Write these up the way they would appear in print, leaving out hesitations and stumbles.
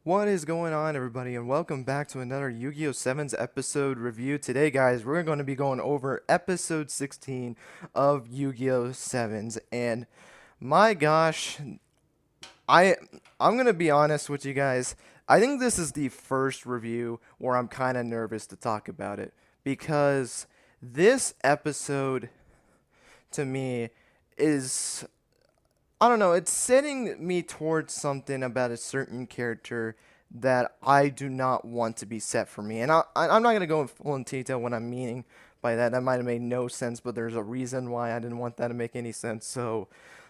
What is going on, everybody, and welcome back to another Yu-Gi-Oh! 7's episode review. Today, guys, we're going to be going over episode 16 of Yu-Gi-Oh! 7's, and my gosh, I'm going to be honest with you guys. I think this is the first review where I'm kind of nervous to talk about it, because this episode, to me, is... I don't know, it's setting me towards something about a certain character that I do not want to be set for me. And I'm not going to go in full in detail what I'm meaning by that. That might have made no sense, but there's a reason why I didn't want that to make any sense. So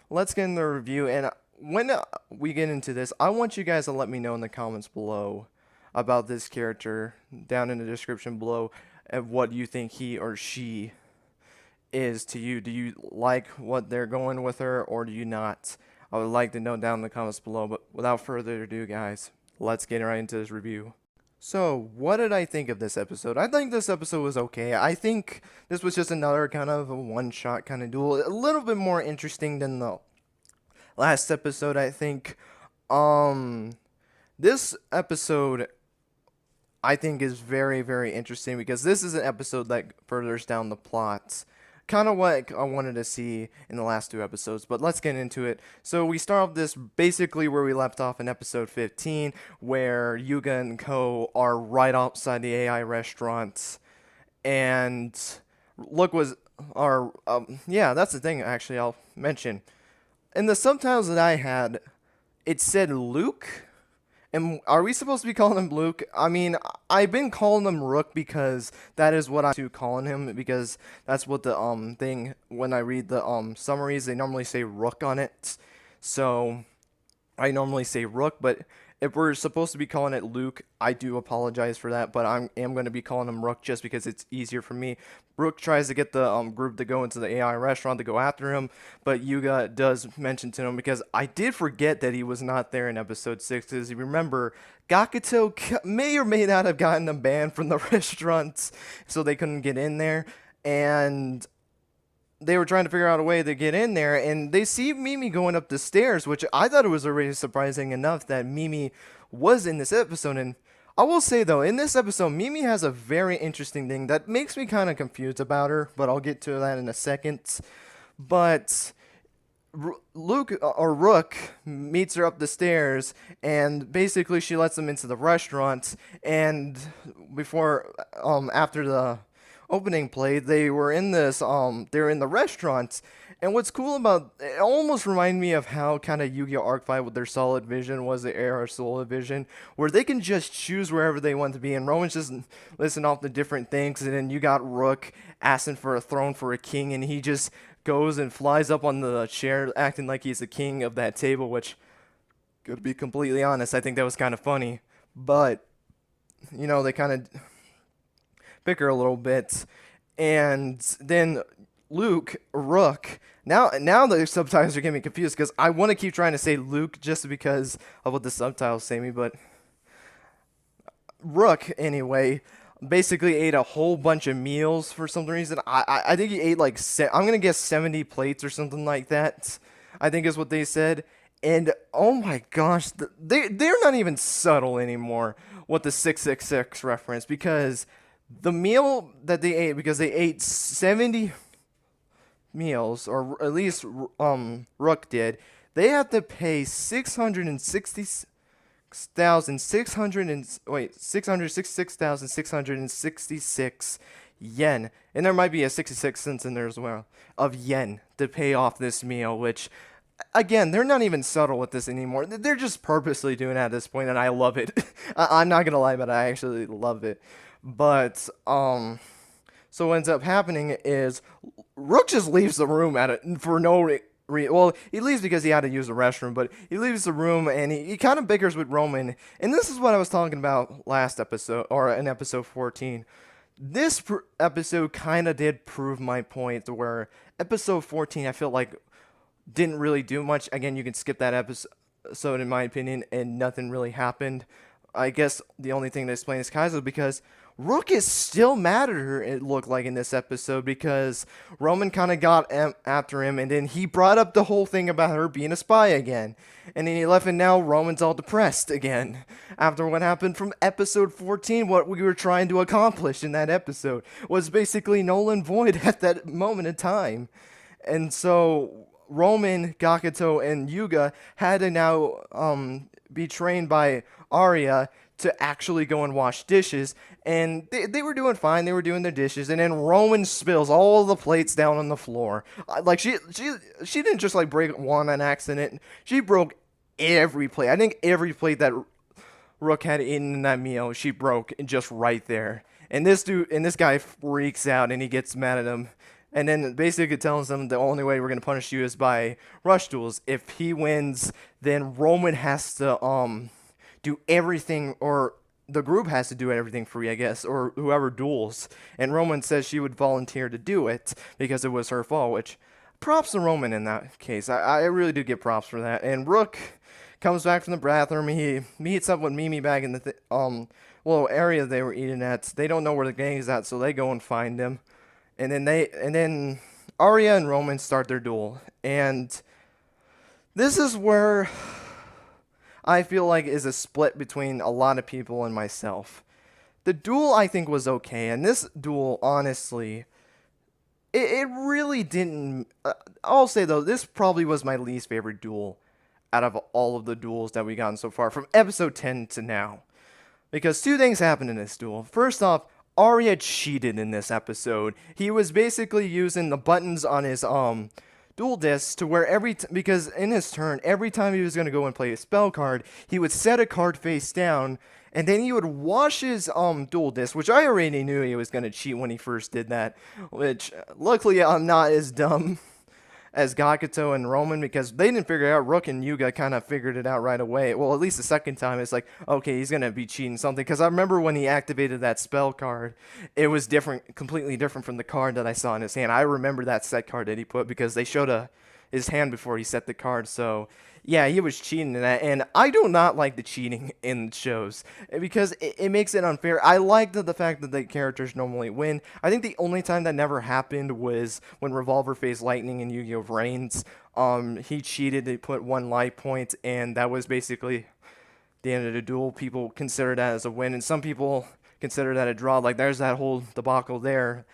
let's get into the review. And when we get into this, I want you guys to let me know in the comments below about this character down in the description below of what you think he or she is to you. Do you like what they're going with her, or do you not? I would like to know down in the comments below. But without further ado, guys, let's get right into this review. So, what did I think of this episode? I think this episode was okay. I think this was just another kind of a one-shot kind of duel. A little bit more interesting than the last episode, I think. This episode, I think, is very, very interesting because this is an episode that furthers down the plot. Kind of what I wanted to see in the last two episodes, but let's get into it. So we start off this basically where we left off in episode 15, where Yugioh and Co. are right outside the AI restaurant, and look was our yeah, that's the thing actually I'll mention. In the subtitles that I had, it said Luke. And are we supposed to be calling him Luke? I mean, I've been calling him Rook because that is what I'm to calling him, because that's what the thing, when I read the summaries, they normally say Rook on it. So I normally say Rook, but if we're supposed to be calling it Luke, I do apologize for that, but I am going to be calling him Rook just because it's easier for me. Rook tries to get the group to go into the AI restaurant to go after him, but Yugioh does mention to him, because I did forget that he was not there in episode 6, because you remember, Gakuto may or may not have gotten a ban from the restaurants, so they couldn't get in there, and they were trying to figure out a way to get in there, and they see Mimi going up the stairs, which I thought it was already surprising enough that Mimi was in this episode. And I will say, though, in this episode, Mimi has a very interesting thing that makes me kind of confused about her, but I'll get to that in a second. But Luke, or Rook, meets her up the stairs, and basically she lets them into the restaurant, and after the opening play, they were in this they're in the restaurant, and what's cool about it almost reminded me of how kind of Yu-Gi-Oh! Arc Fight with their Solid Vision was the era of Solid Vision, where they can just choose wherever they want to be, and Roman's just listing off the different things, and then you got Rook asking for a throne for a king, and he just goes and flies up on the chair acting like he's the king of that table, which, to be completely honest, I think that was kind of funny. But you know, they kind of bicker a little bit, and then Rook. Now the subtitles are getting me confused, because I want to keep trying to say Luke just because of what the subtitles say me, but Rook, anyway, basically ate a whole bunch of meals for some reason. I think he ate like, I'm going to guess 70 plates or something like that, I think is what they said. And oh my gosh, they're not even subtle anymore with the 666 reference, because the meal that they ate, because they ate 70 meals, or at least Rook did, they have to pay 666,666 yen, and there might be a 66 cents in there as well, of yen to pay off this meal, which, again, they're not even subtle with this anymore. They're just purposely doing it at this point, and I love it. I'm not gonna lie, but I actually love it. But so what ends up happening is Rook just leaves the room for no well, he leaves because he had to use the restroom, but he leaves the room, and he kind of bickers with Roman. And this is what I was talking about last episode, or in episode 14. This episode kind of did prove my point, to where episode 14, I feel like, didn't really do much. Again, you can skip that episode, in my opinion, and nothing really happened. I guess the only thing to explain is Kaizo, because Rook is still mad at her, it looked like in this episode, because Roman kind of got after him, and then he brought up the whole thing about her being a spy again. And then he left, and now Roman's all depressed again. After what happened from episode 14, what we were trying to accomplish in that episode was basically null and void at that moment in time. And so Roman, Gakuto, and Yuga had to now be trained by Arya to actually go and wash dishes, and they were doing fine. They were doing their dishes, and then Roman spills all the plates down on the floor. Like she didn't just like break one on accident. She broke every plate. I think every plate that Rook had eaten in that meal, she broke just right there. And this guy freaks out, and he gets mad at him. And then basically tells him the only way we're going to punish you is by rush duels. If he wins, then Roman has to do everything, or the group has to do everything free, I guess, or whoever duels. And Roman says she would volunteer to do it because it was her fault, which props to Roman in that case. I really do give props for that. And Rook comes back from the bathroom. He meets up with Mimi back in the little area they were eating at. They don't know where the gang is at, so they go and find him. And then Arya and Roman start their duel. And this is where I feel like is a split between a lot of people and myself. The duel I think was okay, and this duel, honestly, it really didn't. I'll say though, this probably was my least favorite duel out of all of the duels that we gotten so far from episode 10 to now, because two things happened in this duel. First off, Arya cheated in this episode. He was basically using the buttons on his dual disc to where because in his turn, every time he was going to go and play a spell card, he would set a card face down, and then he would wash his dual disc, which I already knew he was going to cheat when he first did that, which luckily I'm not as dumb as Gakuto and Roman, because they didn't figure it out. Rook and Yuga kind of figured it out right away. Well, at least the second time, it's like, okay, he's going to be cheating something. Because I remember when he activated that spell card, it was different, completely different from the card that I saw in his hand. I remember that set card that he put because they showed his hand before he set the card. So, yeah, he was cheating in that. And I do not like the cheating in shows because it makes it unfair. I like the fact that the characters normally win. I think the only time that never happened was when Revolver faced Lightning in Yu-Gi-Oh! Reigns. He cheated, they put 1 life point, and that was basically the end of the duel. People consider that as a win, and some people consider that a draw. Like, there's that whole debacle there.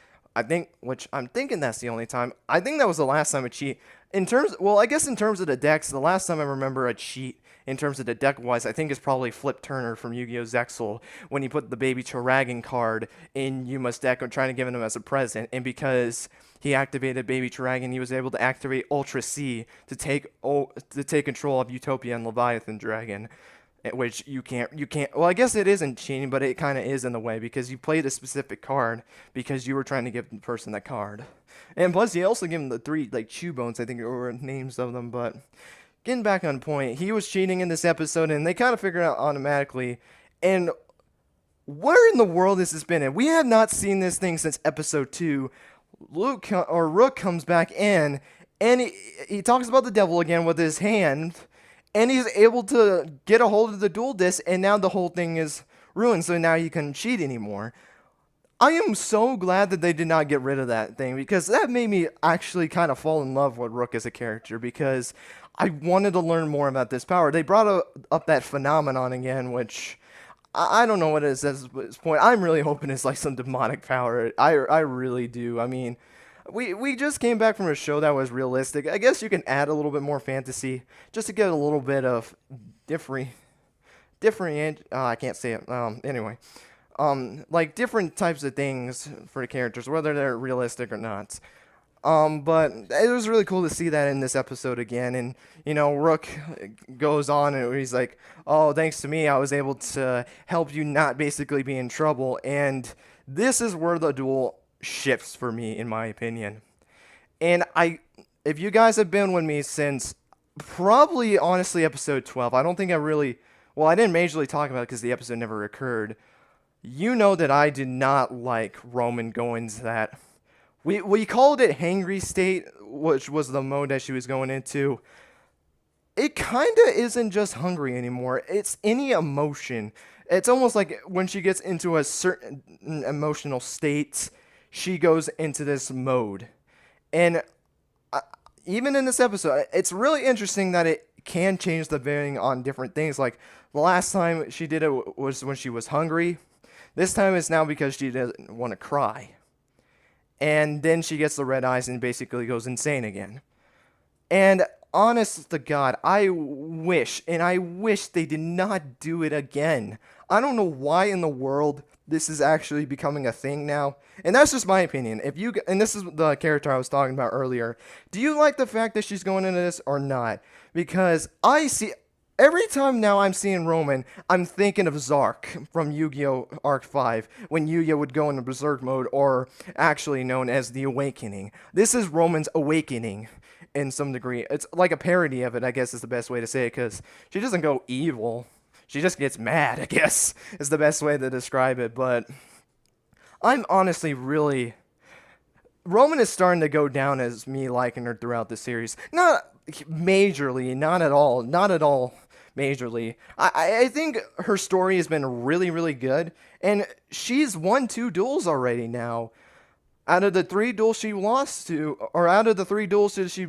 Which I'm thinking that's the only time. I think that was the last time a cheat. I guess in terms of the decks, the last time I remember a cheat in terms of the deck-wise, I think is probably Flip Turner from Yu-Gi-Oh! Zexal, when he put the Baby Chiragan card in Yuma's deck and trying to give him as a present, and because he activated Baby Chiragan, he was able to activate Ultra C to take control of Utopia and Leviathan Dragon, which you can't, well, I guess it isn't cheating, but it kind of is in a way, because you played a specific card because you were trying to give the person that card. And plus, he also gave him the 3, like, chew bones, I think were names of them, but getting back on point, he was cheating in this episode, and they kind of figured it out automatically, and where in the world has this been in? We have not seen this thing since episode 2. Rook comes back in, and he talks about the devil again with his hand, and he's able to get a hold of the dual disc, and now the whole thing is ruined, so now you couldn't cheat anymore. I am so glad that they did not get rid of that thing, because that made me actually kind of fall in love with Rook as a character, because I wanted to learn more about this power. They brought up that phenomenon again, which I don't know what it is at this point. I'm really hoping it's like some demonic power. I really do. I mean, we just came back from a show that was realistic. I guess you can add a little bit more fantasy just to get a little bit of different. I can't say it. Anyway, like different types of things for the characters, whether they're realistic or not. But it was really cool to see that in this episode again. And, Rook goes on and he's like, oh, thanks to me, I was able to help you not basically be in trouble. And this is where the duel shifts for me, in my opinion. And if you guys have been with me since probably, honestly, episode 12, I don't think I didn't majorly talk about it because the episode never occurred. You know that I did not like Roman going to that. We called it hangry state, which was the mode that she was going into. it kind of isn't just hungry anymore. It's any emotion. It's almost like when she gets into a certain emotional state, she goes into this mode. And even in this episode, it's really interesting that it can change the bearing on different things. Like the last time she did it was when she was hungry. This time it's now because she doesn't want to cry. And then she gets the red eyes and basically goes insane again. And honest to God, I wish they did not do it again. I don't know why in the world this is actually becoming a thing now. And that's just my opinion. And this is the character I was talking about earlier. Do you like the fact that she's going into this or not? Because every time now I'm seeing Roman, I'm thinking of Zark from Yu-Gi-Oh! Arc 5, when Yugioh would go into Berserk mode, or actually known as the Awakening. This is Roman's Awakening, in some degree. It's like a parody of it, I guess is the best way to say it, because she doesn't go evil. She just gets mad, I guess, is the best way to describe it, but I'm honestly really... Roman is starting to go down as me liking her throughout the series. Not majorly, not at all majorly. I think her story has been really, really good, and she's won 2 duels already now. Out of the 3 duels she lost to, or out of the 3 duels that she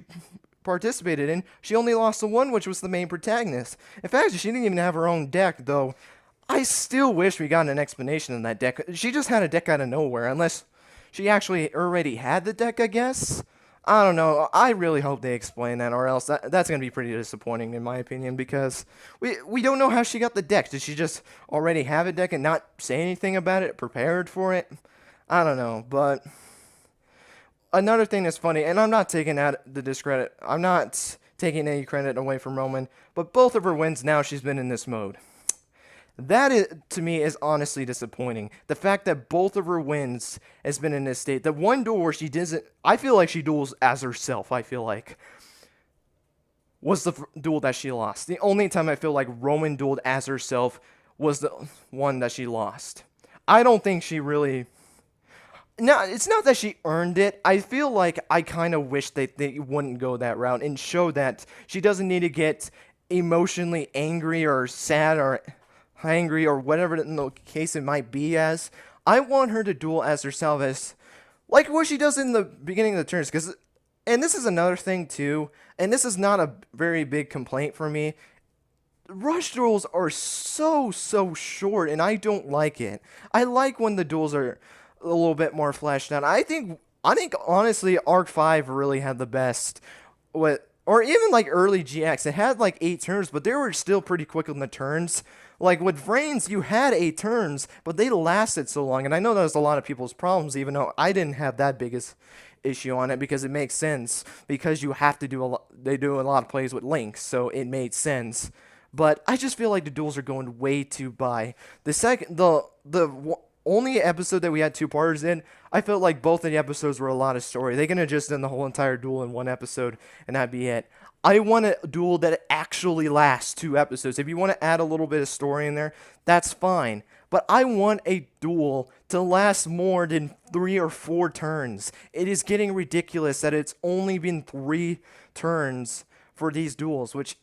participated in, she only lost to 1, which was the main protagonist. In fact, she didn't even have her own deck, though. I still wish we got an explanation on that deck. She just had a deck out of nowhere, unless she actually already had the deck, I guess. I don't know. I really hope they explain that, or else that's going to be pretty disappointing, in my opinion, because we don't know how she got the deck. Did she just already have a deck and not say anything about it, prepared for it? I don't know, but... Another thing that's funny, and I'm not taking out the discredit, I'm not taking any credit away from Roman, but both of her wins now she's been in this mode. That, to me, is honestly disappointing. The fact that both of her wins has been in this state. The one duel where she doesn't... I feel like she duels as herself, I feel like. Was the duel that she lost. The only time I feel like Roman dueled as herself was the one that she lost. I don't think she really... No, it's not that she earned it. I feel like I kind of wish they wouldn't go that route and show that she doesn't need to get emotionally angry or sad or... angry or whatever the case it might be as. I want her to duel as herself, as like what she does in the beginning of the turns. And this is another thing too, and this is not a very big complaint for me. Rush duels are so short, and I don't like it. I like when the duels are a little bit more fleshed out. I think honestly Arc 5 really had the best or even like early GX. It had like 8 turns, but they were still pretty quick on the turns. Like with Vrains, you had 8 turns, but they lasted so long. And I know that was a lot of people's problems, even though I didn't have that biggest issue on it, because it makes sense. Because you have to do a lot, they do a lot of plays with links, so it made sense. But I just feel like the duels are going way too by. The only episode that we had 2-parters in, I felt like both of the episodes were a lot of story. They could have just done the whole entire duel in one episode, and that'd be it. I want a duel that actually lasts 2 episodes. If you want to add a little bit of story in there, that's fine. But I want a duel to last more than 3 or 4 turns. It is getting ridiculous that it's only been 3 turns for these duels, which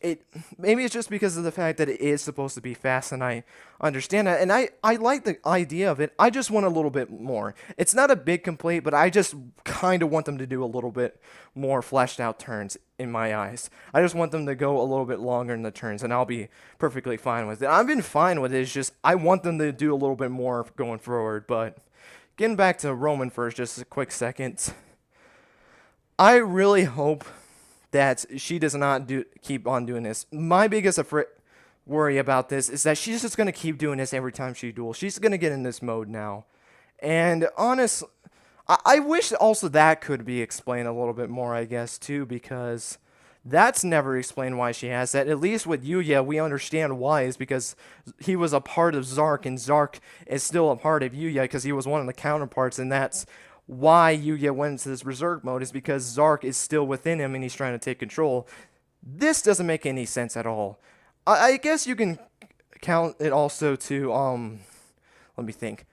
maybe it's just because of the fact that it is supposed to be fast, and I understand that, and I like the idea of it. I just want a little bit more. It's not a big complaint, but I just kind of want them to do a little bit more fleshed out turns in my eyes. I just want them to go a little bit longer in the turns, and I'll be perfectly fine with it. I've been fine with it. It's just I want them to do a little bit more going forward. But getting back to Roman first, just a quick second. I really hope that she does not keep on doing this. My biggest worry about this is that she's just going to keep doing this every time she duels. She's going to get in this mode now. And honestly, I wish also that could be explained a little bit more, I guess, too, because that's never explained why she has that. At least with Yugioh, we understand why. Is because he was a part of Zark, and Zark is still a part of Yugioh because he was one of the counterparts, and that's why Yugioh went into this Berserk mode, is because Zark is still within him and he's trying to take control. This doesn't make any sense at all. I guess you can count it also to, let me think.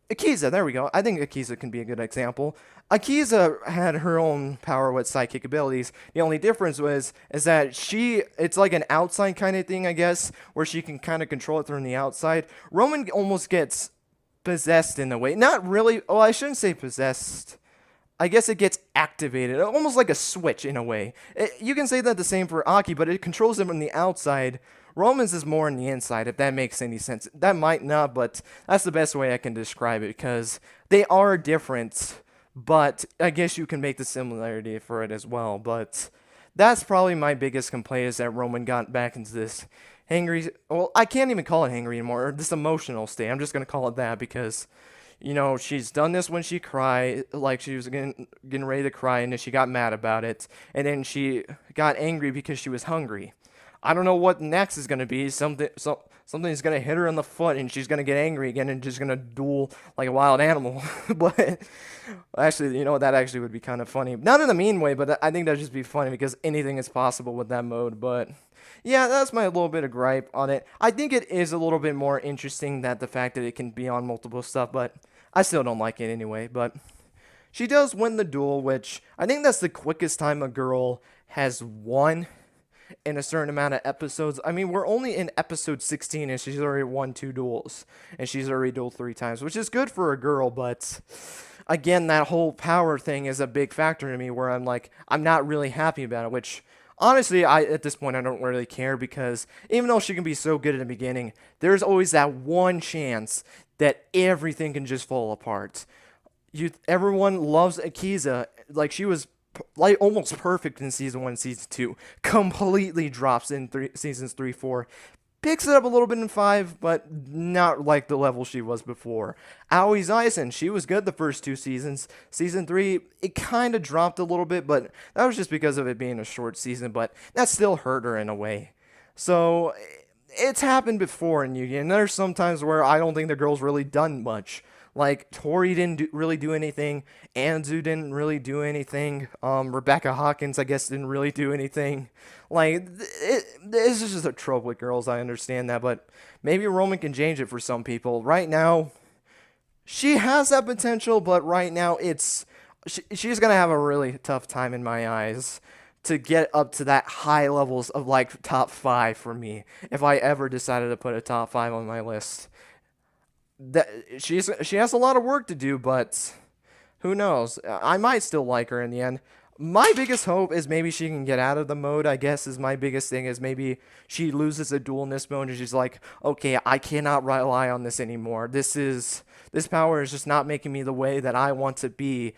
Akiza, there we go. I think Akiza can be a good example. Akiza had her own power with psychic abilities. The only difference is that it's like an outside kind of thing, I guess, where she can kind of control it from the outside. Roman almost gets possessed in a way. Not really. Oh, I shouldn't say possessed. I guess it gets activated, almost like a switch in a way. You can say that the same for Aki, but it controls it from the outside. Roman's is more on the inside, if that makes any sense. That might not, but that's the best way I can describe it, because they are different, but I guess you can make the similarity for it as well. But that's probably my biggest complaint, is that Roman got back into this hangry, well, I can't even call it hangry anymore, this emotional state. I'm just going to call it that, because she's done this when she cried, like she was getting ready to cry, and then she got mad about it, and then she got angry because she was hungry. I don't know what next is going to be. Something's going to hit her in the foot, and she's going to get angry again, and just going to duel like a wild animal. But actually, that actually would be kind of funny. Not in a mean way, but I think that'd just be funny, because anything is possible with that mode. But yeah, that's my little bit of gripe on it. I think it is a little bit more interesting, that the fact that it can be on multiple stuff, but I still don't like it anyway. But she does win the duel, which I think that's the quickest time a girl has won in a certain amount of episodes. I mean, we're only in episode 16, and she's already won 2 duels, and she's already dueled 3 times, which is good for a girl. But again, that whole power thing is a big factor to me, where I'm not really happy about it, which honestly, at this point, I don't really care, because even though she can be so good at the beginning, there's always that one chance that everything can just fall apart. Everyone loves Akiza. Like, she was like almost perfect in season 1 and season 2. Completely drops in seasons 3, 4. Picks it up a little bit in 5, but not like the level she was before. Aoi Zaisen, she was good the first 2 seasons. Season 3, it kind of dropped a little bit, but that was just because of it being a short season, but that still hurt her in a way. So it's happened before in Yu-Gi-Oh! And there's some times where I don't think the girl's really done much. Like, Tori didn't really do anything. Anzu didn't really do anything. Rebecca Hawkins, I guess, didn't really do anything. Like, it's just a trope with girls, I understand that. But maybe Roman can change it for some people. Right now, she has that potential, but right now, she's going to have a really tough time in my eyes to get up to that high levels of, like, top 5 for me, if I ever decided to put a top 5 on my list. That she has a lot of work to do, but who knows? I might still like her in the end. My biggest hope is maybe she can get out of the mode, I guess, is my biggest thing, is maybe she loses a duel in this mode and she's like, okay, I cannot rely on this anymore. This power is just not making me the way that I want to be,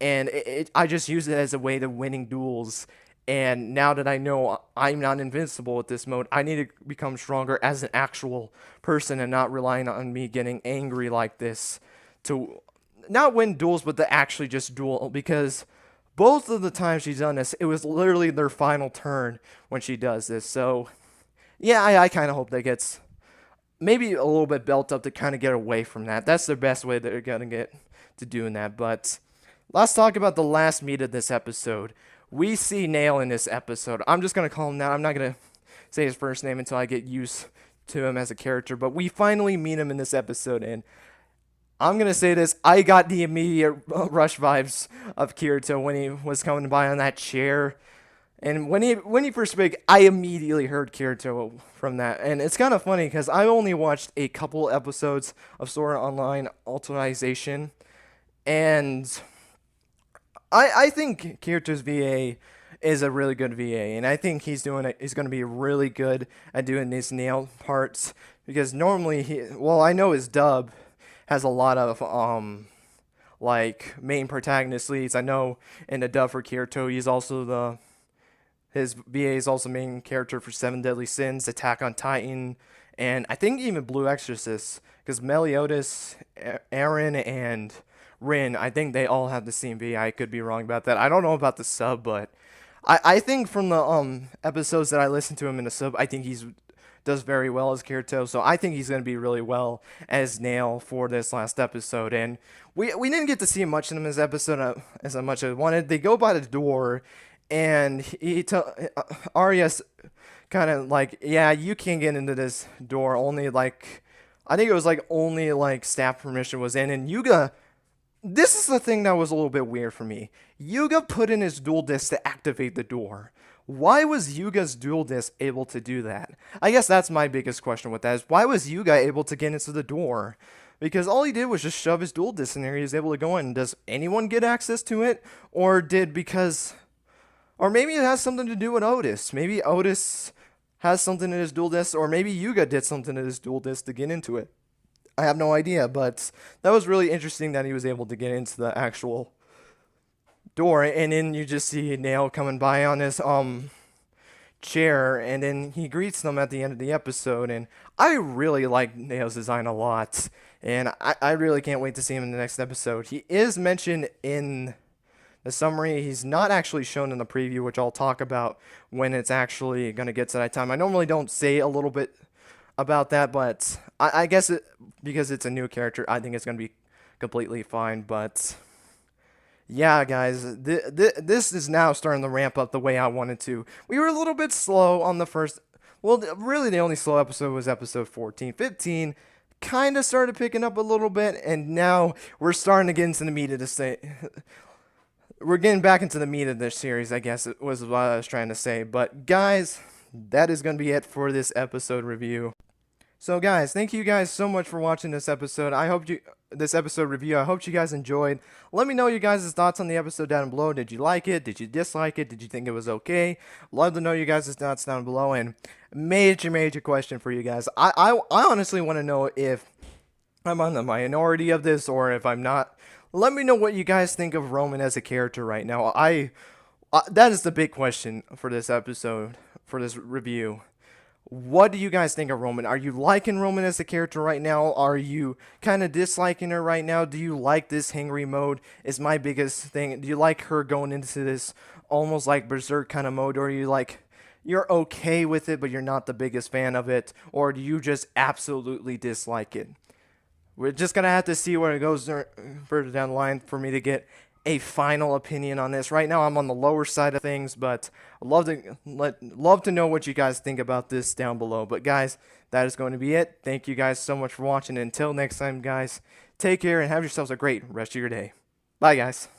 and I just use it as a way to winning duels. And now that I know I'm not invincible with this mode, I need to become stronger as an actual person and not relying on me getting angry like this to not win duels, but to actually just duel. Because both of the times she's done this, it was literally their final turn when she does this. So, yeah, I kind of hope that gets maybe a little bit built up to kind of get away from that. That's the best way they're going to get to doing that. But let's talk about the last meet of this episode. We see Nail in this episode. I'm just going to call him now. I'm not going to say his first name until I get used to him as a character. But we finally meet him in this episode. And I'm going to say this. I got the immediate rush vibes of Kirito when he was coming by on that chair. And when he first spoke, I immediately heard Kirito from that. And it's kind of funny because I only watched a couple episodes of Sword Art Online Authorization. And I think Kirito's VA is a really good VA, and I think he's going to be really good at doing these nail parts, because normally I know his dub has a lot of like main protagonist leads. I know in the dub for Kirito, his VA is also main character for Seven Deadly Sins, Attack on Titan, and I think even Blue Exorcist, because Meliodas, Aaron, and Rin, I think they all have the same VA. I could be wrong about that. I don't know about the sub, but I think from the episodes that I listened to him in the sub, I think he's does very well as Kirito. So I think he's going to be really well as Nail for this last episode. And we didn't get to see much in this episode as much as I wanted. They go by the door, and Arya's kind of like, yeah, you can't get into this door. Only like, I think it was like only like staff permission was in, and Yuga this is the thing that was a little bit weird for me. Yuga put in his dual disc to activate the door. Why was Yuga's dual disc able to do that? I guess that's my biggest question with that, is why was Yuga able to get into the door? Because all he did was just shove his dual disc in there, he was able to go in. Does anyone get access to it? Or maybe it has something to do with Otis. Maybe Otis has something in his dual disc, or maybe Yuga did something in his dual disc to get into it. I have no idea, but that was really interesting that he was able to get into the actual door, and then you just see Nail coming by on his chair, and then he greets them at the end of the episode, and I really like Nail's design a lot, and I really can't wait to see him in the next episode. He is mentioned in the summary. He's not actually shown in the preview, which I'll talk about when it's actually going to get to that time. I normally don't say a little bit about that, but I guess because it's a new character, I think it's going to be completely fine. But yeah, guys, this is now starting to ramp up the way I wanted to. We were a little bit slow on the first, well, really the only slow episode was episode 14. 15 kind of started picking up a little bit, and now we're starting to get into the meat of the we're getting back into the meat of this series, I guess it was what I was trying to say. But guys, that is going to be it for this episode review. So guys, thank you guys so much for watching this episode. This episode review. I hope you guys enjoyed. Let me know your guys' thoughts on the episode down below. Did you like it? Did you dislike it? Did you think it was okay? Love to know your guys' thoughts down below. And major question for you guys. I honestly want to know if I'm on the minority of this or if I'm not. Let me know what you guys think of Roman as a character right now. That is the big question for this episode, for this review. What do you guys think of Roman? Are you liking Roman as a character right now? Are you kind of disliking her right now? Do you like this hangry mode? Is my biggest thing. Do you like her going into this almost like berserk kind of mode? Or are you like, you're okay with it, but you're not the biggest fan of it? Or do you just absolutely dislike it? We're just going to have to see where it goes further down the line for me to get a final opinion on this. Right now I'm on the lower side of things, but I'd love to know what you guys think about this down below. But guys, that is going to be it. Thank you guys so much for watching. Until next time, guys, take care and have yourselves a great rest of your day. Bye, guys.